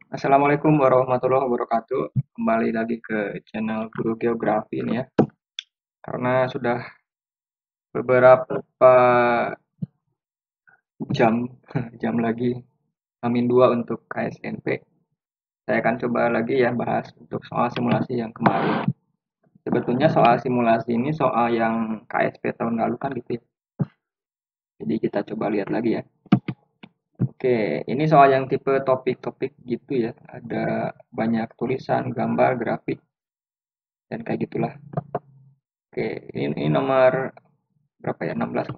Assalamualaikum warahmatullahi wabarakatuh. Kembali lagi ke channel Guru Geografi ini ya. Karena sudah beberapa jam jam lagi Amin 2 untuk KSNP. Saya akan coba lagi ya bahas untuk soal simulasi yang kemarin. Sebetulnya soal simulasi ini soal yang KSP tahun lalu kan gitu ya. Jadi kita coba lihat lagi ya. Oke, ini soal yang tipe topik-topik gitu ya. Ada banyak tulisan, gambar, grafik, dan kayak gitulah. Oke, ini nomor berapa ya? 16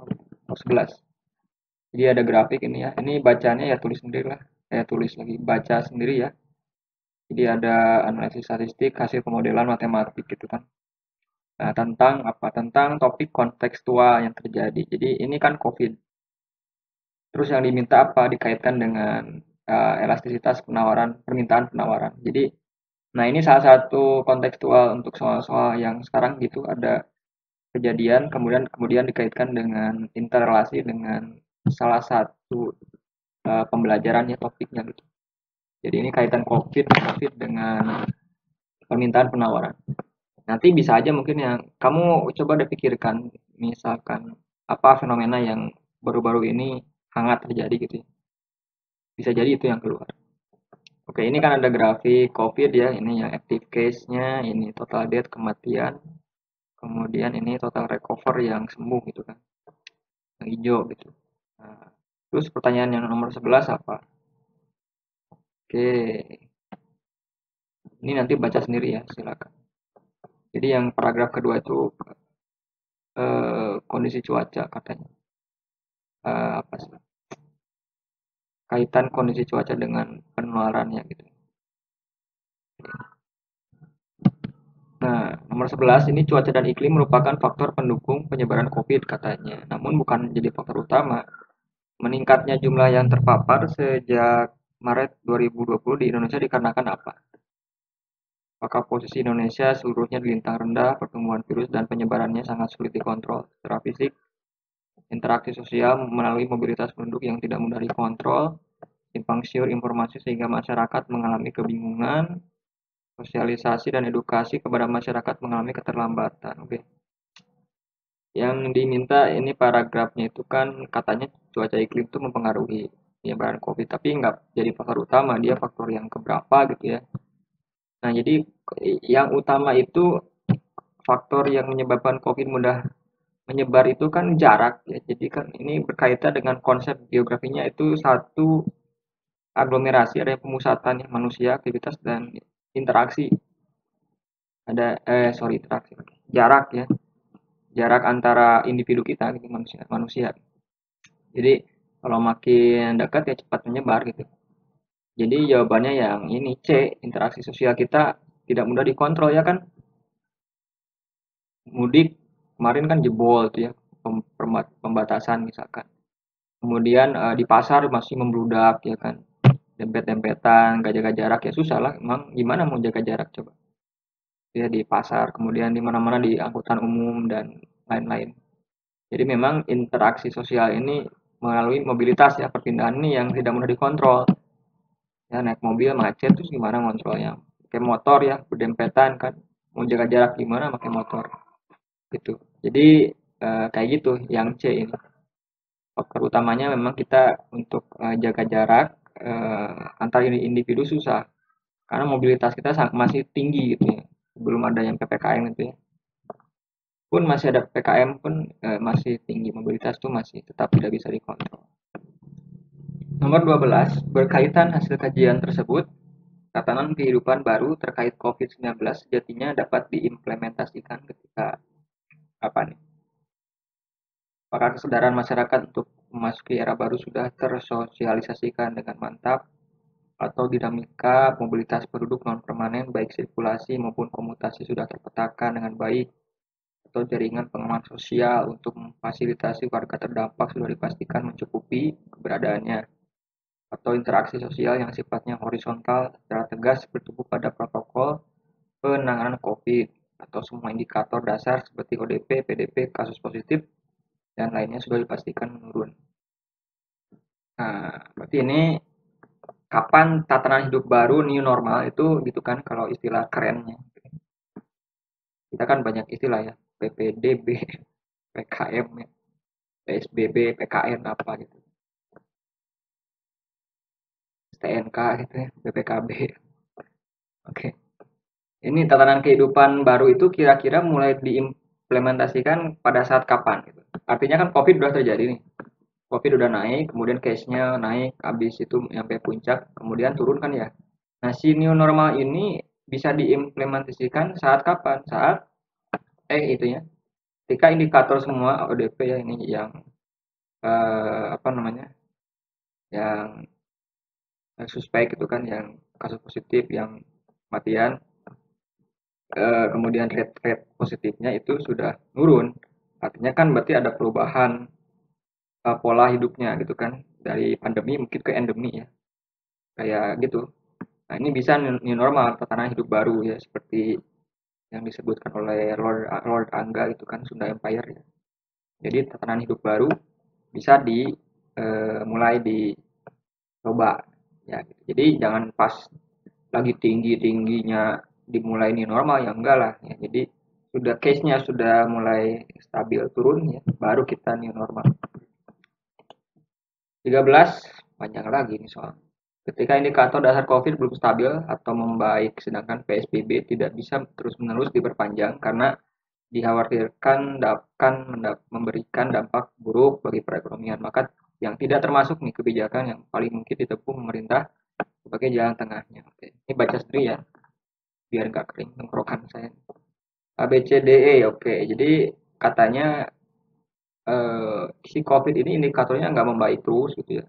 atau 11. Jadi ada grafik ini ya. Ini bacanya ya tulis sendiri lah. Saya tulis lagi baca sendiri ya. Jadi ada analisis statistik, hasil pemodelan matematik gitu kan. Nah, tentang apa? Tentang topik kontekstual yang terjadi. Jadi ini kan COVID. Terus yang diminta apa? Dikaitkan dengan elastisitas penawaran, permintaan penawaran. Jadi, nah ini salah satu kontekstual untuk soal-soal yang sekarang gitu ada kejadian kemudian dikaitkan dengan interrelasi dengan salah satu pembelajarannya topiknya gitu. Jadi ini kaitan COVID dengan permintaan penawaran. Nanti bisa aja mungkin yang kamu coba deh pikirkan, misalkan apa fenomena yang baru-baru ini hangat terjadi gitu ya. Bisa jadi itu yang keluar. Oke, ini kan ada grafik COVID ya, ini yang active case-nya, ini total death kematian, kemudian ini total recover yang sembuh gitu kan, yang hijau gitu. Nah, terus pertanyaan yang nomor 11 apa? Oke, ini nanti baca sendiri ya, silakan. Jadi yang paragraf kedua itu kondisi cuaca katanya. Apa sih? Kaitan kondisi cuaca dengan penularannya gitu. Nah, nomor 11 ini cuaca dan iklim merupakan faktor pendukung penyebaran COVID katanya. Namun bukan jadi faktor utama. Meningkatnya jumlah yang terpapar sejak Maret 2020 di Indonesia dikarenakan apa? Apakah posisi Indonesia seluruhnya di lintang rendah, pertumbuhan virus dan penyebarannya sangat sulit dikontrol secara fisik, interaksi sosial melalui mobilitas penduduk yang tidak mudah dikontrol, simpang siur informasi sehingga masyarakat mengalami kebingungan, sosialisasi dan edukasi kepada masyarakat mengalami keterlambatan. Oke. Yang diminta ini paragrafnya itu kan katanya cuaca iklim itu mempengaruhi penyebaran COVID, tapi nggak jadi faktor utama, dia faktor yang keberapa gitu ya. Nah, jadi yang utama itu faktor yang menyebabkan COVID mudah menyebar itu kan jarak ya. Jadi kan ini berkaitan dengan konsep geografinya itu satu aglomerasi, ada pemusatan ya, manusia, aktivitas dan interaksi. Ada sorry interaksi. Jarak ya. Jarak antara individu kita gitu manusia manusia. Jadi kalau makin dekat ya cepat menyebar gitu. Jadi jawabannya yang ini C, interaksi sosial kita tidak mudah dikontrol ya kan. Mudik kemarin kan jebol tuh ya pembatasan misalkan. Kemudian di pasar masih membludak ya kan. Dempet-dempetan, gak jaga jarak ya susah lah. Emang gimana mau jaga jarak coba? Ya di pasar, kemudian di mana-mana di angkutan umum dan lain-lain. Jadi memang interaksi sosial ini melalui mobilitas ya perpindahan ini yang tidak mudah dikontrol. Ya naik mobil macet terus gimana ngontrolnya? Pakai motor ya berdempetan kan. Mau jaga jarak gimana pakai motor gitu. Jadi kayak gitu yang C ini. Faktor utamanya memang kita untuk jaga jarak antar individu susah karena mobilitas kita masih tinggi gitu ya. Belum ada yang PPKM itu ya. Pun masih ada PPKM pun masih tinggi mobilitas itu masih tetap tidak bisa dikontrol. Nomor 12, berkaitan hasil kajian tersebut, tatanan kehidupan baru terkait COVID-19 sejatinya dapat diimplementasikan ketika apa nih? Apakah kesadaran masyarakat untuk memasuki era baru sudah tersosialisasikan dengan mantap atau dinamika mobilitas penduduk non permanen baik sirkulasi maupun komutasi sudah terpetakan dengan baik atau jaringan pengaman sosial untuk memfasilitasi warga terdampak sudah dipastikan mencukupi keberadaannya atau interaksi sosial yang sifatnya horizontal secara tegas bertumbuh pada protokol penanganan COVID atau semua indikator dasar seperti ODP, PDP, kasus positif, dan lainnya sudah dipastikan menurun. Nah, berarti ini kapan tatanan hidup baru new normal itu gitu kan kalau istilah kerennya. Kita kan banyak istilah ya, PPDB, PKM, PSBB, PKN apa gitu, STNK gitu ya, BPKB. Oke. Ini tatanan kehidupan baru itu kira-kira mulai diimplementasikan pada saat kapan gitu. Artinya kan COVID udah terjadi nih. COVID udah naik, kemudian case-nya naik, habis itu sampai puncak, kemudian turun kan ya. Nah, si new normal ini bisa diimplementasikan saat kapan? Saat itu ya. Ketika indikator semua ODP ya ini yang apa namanya? Yang suspek itu kan yang kasus positif, yang kematian, kemudian rate positifnya itu sudah turun. Artinya kan berarti ada perubahan pola hidupnya gitu kan dari pandemi mungkin ke endemi ya kayak gitu. Nah ini bisa new normal tatanan hidup baru ya seperti yang disebutkan oleh Lord Angga itu kan Sunda Empire ya. Jadi tatanan hidup baru bisa mulai dicoba ya. Gitu. Jadi jangan pas lagi tinggi-tingginya dimulai new normal ya enggak lah ya. Jadi sudah case-nya sudah mulai stabil turun ya baru kita new normal. 13 panjang lagi nih soal. Ketika indikator dasar COVID belum stabil atau membaik sedangkan PSBB tidak bisa terus-menerus diperpanjang karena dikhawatirkan akan memberikan dampak buruk bagi perekonomian. Maka yang tidak termasuk nih kebijakan yang paling mungkin ditempuh pemerintah sebagai jalan tengahnya. Oke. Ini baca sendiri ya, biar nggak kering tenggorokan saya. A, B, C, D, E. Oke, jadi katanya si COVID ini indikatornya nggak membaik terus gitu ya.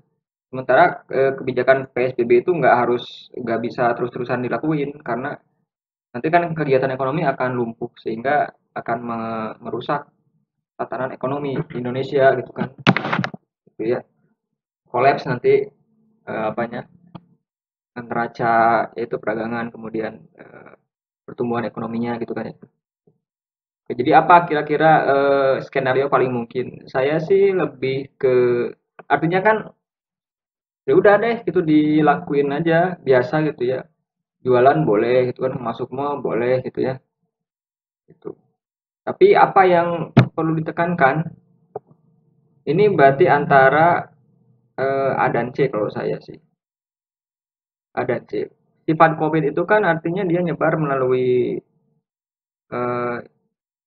Sementara kebijakan PSBB itu nggak bisa terus-terusan dilakuin karena nanti kan kegiatan ekonomi akan lumpuh sehingga akan merusak tatanan ekonomi Indonesia gitu kan, gitu ya. Kolaps nanti apanya neraca yaitu perdagangan kemudian pertumbuhan ekonominya gitu kan ya. Oke, jadi apa kira-kira skenario paling mungkin? Saya sih lebih ke artinya kan ya udah deh gitu dilakuin aja biasa gitu ya jualan boleh gitu kan masuk mall boleh gitu ya gitu tapi apa yang perlu ditekankan ini berarti antara A dan C kalau saya sih A dan C sifat COVID itu kan artinya dia nyebar melalui eh,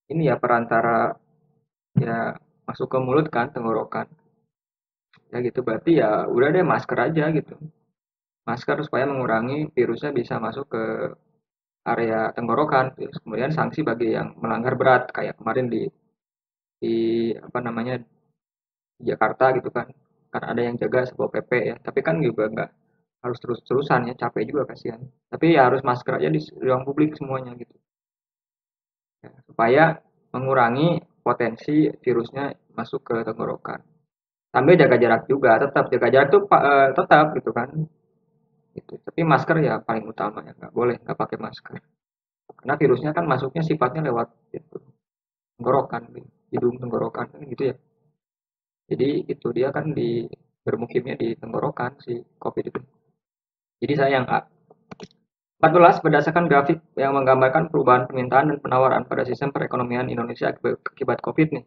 ini ya perantara ya masuk ke mulut kan tenggorokan ya gitu berarti ya udah deh masker aja gitu masker supaya mengurangi virusnya bisa masuk ke area tenggorokan terus kemudian sanksi bagi yang melanggar berat kayak kemarin di apa namanya di Jakarta gitu kan karena ada yang jaga sebuah PP ya tapi kan juga nggak harus terus-terusan ya capek juga kasihan tapi ya harus masker aja di ruang publik semuanya gitu ya, supaya mengurangi potensi virusnya masuk ke tenggorokan sambil jaga jarak juga tetap jaga jarak tuh tetap gitu kan gitu tapi masker ya paling utama ya nggak boleh nggak pakai masker karena virusnya kan masuknya sifatnya lewat itu tenggorokan hidung tenggorokan gitu ya jadi itu dia kan bermukimnya di tenggorokan si COVID itu. Jadi saya yang A. 14 berdasarkan grafik yang menggambarkan perubahan permintaan dan penawaran pada sistem perekonomian Indonesia akibat COVID nih.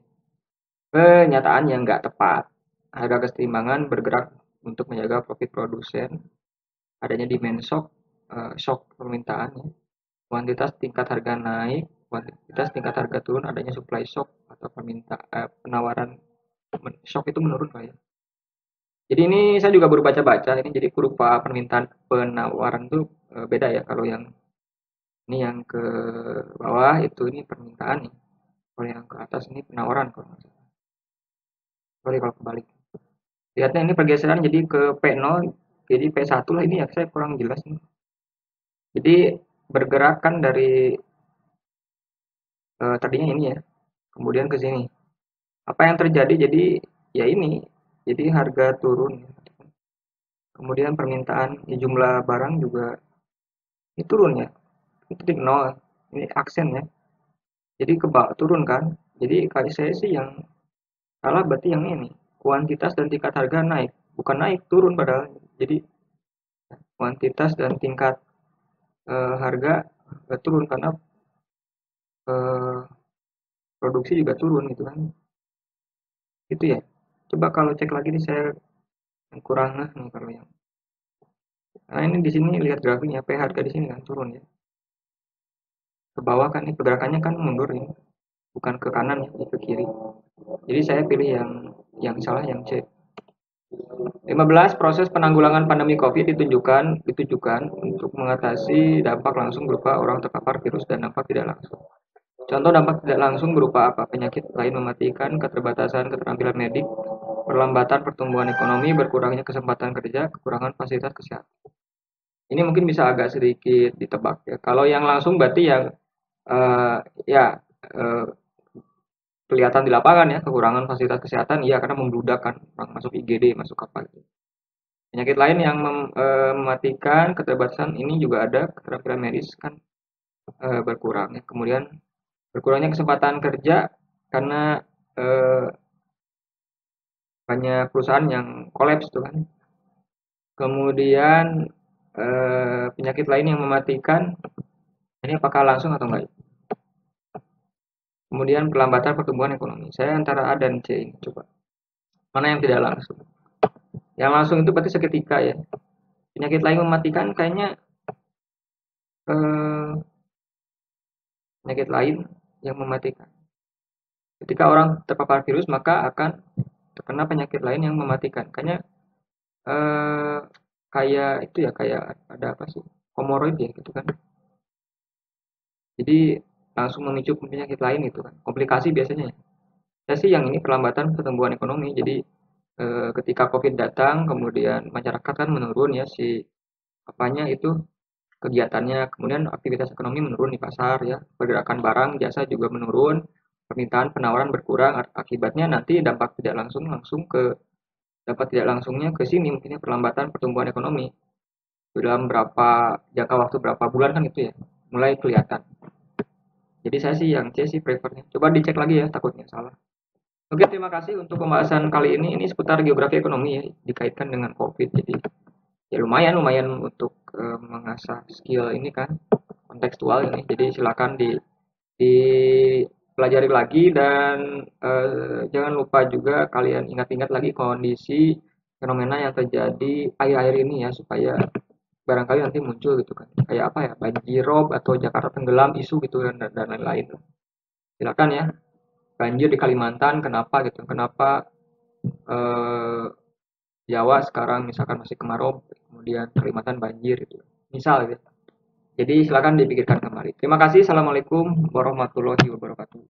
Kenyataan yang nggak tepat. Harga keseimbangan bergerak untuk menjaga profit produsen. Adanya demand shock, shock permintaan. Ya. Kuantitas tingkat harga naik, kuantitas tingkat harga turun, adanya supply shock atau penawaran shock itu menurun Pak ya. Jadi ini saya juga baru baca-baca ini jadi kurva permintaan penawaran tuh beda ya kalau yang ini yang ke bawah itu ini permintaan nih. Kalau yang ke atas ini penawaran kalau nggak salah. Sorry kalau kebalik. Lihatnya ini pergeseran jadi ke P0 jadi P1 lah ini ya saya kurang jelas nih. Jadi bergerakan dari tadinya ini ya kemudian ke sini. Apa yang terjadi jadi ya ini jadi harga turun. Kemudian permintaan jumlah barang juga ini turun ya. Ini titik nol ini aksen ya jadi turun kan jadi kali saya sih yang salah berarti yang ini kuantitas dan tingkat harga naik bukan naik turun padahal jadi kuantitas dan tingkat harga turun karena eh, produksi juga turun gitu kan. Itu ya. Coba kalau cek lagi nih saya yang kurang nih kalau yang. Nah ini di sini lihat grafiknya, harga di sini kan turun ya. Ke bawah kan ini pergerakannya kan mundur ini, bukan ke kanan ya, ke kiri. Jadi saya pilih yang salah yang C. 15. Proses penanggulangan pandemi COVID ditujukan untuk mengatasi dampak langsung berupa orang terpapar virus dan dampak tidak langsung. Contoh dampak tidak langsung berupa apa? Penyakit lain mematikan, keterbatasan keterampilan medik, perlambatan pertumbuhan ekonomi, berkurangnya kesempatan kerja, kekurangan fasilitas kesehatan. Ini mungkin bisa agak sedikit ditebak ya. Kalau yang langsung berarti yang eh, ya eh, kelihatan di lapangan ya, kekurangan fasilitas kesehatan, iya karena membludak kan, orang masuk IGD, masuk apa gitu. Penyakit lain yang mematikan, keterbatasan ini juga ada, keterampilan medis kan berkurang ya. Kemudian berkurangnya kesempatan kerja karena eh, banyak perusahaan yang kolaps tuh kan. Kemudian penyakit lain yang mematikan, ini apakah langsung atau enggak? Kemudian perlambatan pertumbuhan ekonomi. Saya antara A dan C ini coba. Mana yang tidak langsung? Yang langsung itu berarti seketika ya. Penyakit lain mematikan kayaknya eh, penyakit lain yang mematikan. Ketika orang terpapar virus maka akan terkena penyakit lain yang mematikan. Kayaknya eh, kayak itu ya kayak ada apa sih? Komoroid ya gitu kan. Jadi langsung memicu penyakit lain gitu kan. Komplikasi biasanya ya. Saya sih yang ini perlambatan pertumbuhan ekonomi. Jadi ketika COVID datang kemudian masyarakat kan menurun ya si apanya itu kegiatannya, kemudian aktivitas ekonomi menurun di pasar ya, pergerakan barang jasa juga menurun, permintaan penawaran berkurang, akibatnya nanti dampak tidak langsung langsung ke dampak tidak langsungnya ke sini mungkinnya perlambatan pertumbuhan ekonomi dalam berapa jangka waktu berapa bulan kan itu ya mulai kelihatan. Jadi saya sih yang C sih prefernya. Coba dicek lagi ya takutnya salah. Oke, terima kasih untuk pembahasan kali ini. Ini seputar geografi ekonomi ya, dikaitkan dengan COVID. Jadi ya lumayan lumayan untuk mengasah skill ini kan kontekstual ini. Jadi silakan dipelajari lagi dan jangan lupa juga kalian ingat-ingat lagi kondisi fenomena yang terjadi akhir-akhir ini ya supaya barangkali nanti muncul gitu kan kayak apa ya banjir rob atau Jakarta tenggelam isu gitu dan lain-lain. Silakan ya banjir di Kalimantan kenapa gitu kenapa eh, Jawa sekarang misalkan masih kemarau kemudian Kalimantan banjir itu misal gitu. Jadi silakan dipikirkan kembali. Terima kasih. Assalamualaikum warahmatullahi wabarakatuh.